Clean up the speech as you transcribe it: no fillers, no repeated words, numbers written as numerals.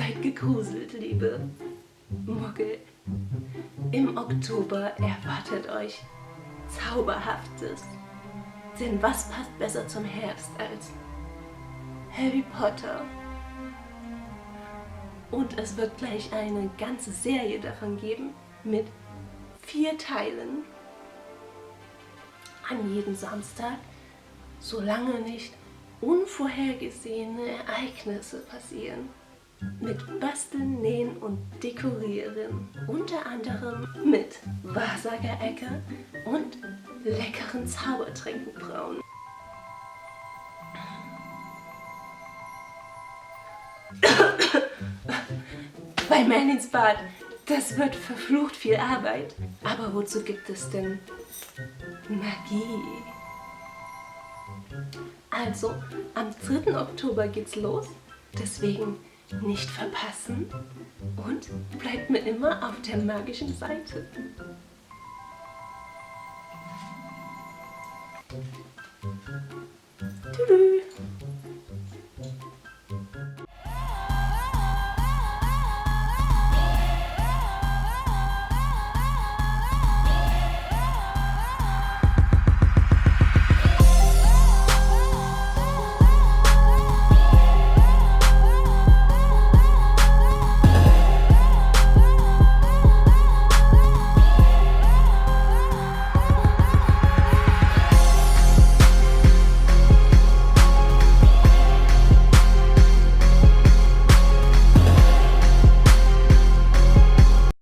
Seid gegruselt, liebe Muggel. Im Oktober erwartet euch Zauberhaftes. Denn was passt besser zum Herbst als Harry Potter? Und es wird gleich eine ganze Serie davon geben mit 4 Teilen an jedem Samstag, solange nicht unvorhergesehene Ereignisse passieren. Mit Basteln, Nähen und Dekorieren. Unter anderem mit Wahrsagerecke und leckeren Zaubertränken brauen. Bei Merlins Bad, das wird verflucht viel Arbeit. Aber wozu gibt es denn Magie? Also, am 3. Oktober geht's los, deswegen nicht verpassen und bleibt mir immer auf der magischen Seite. Tschüss.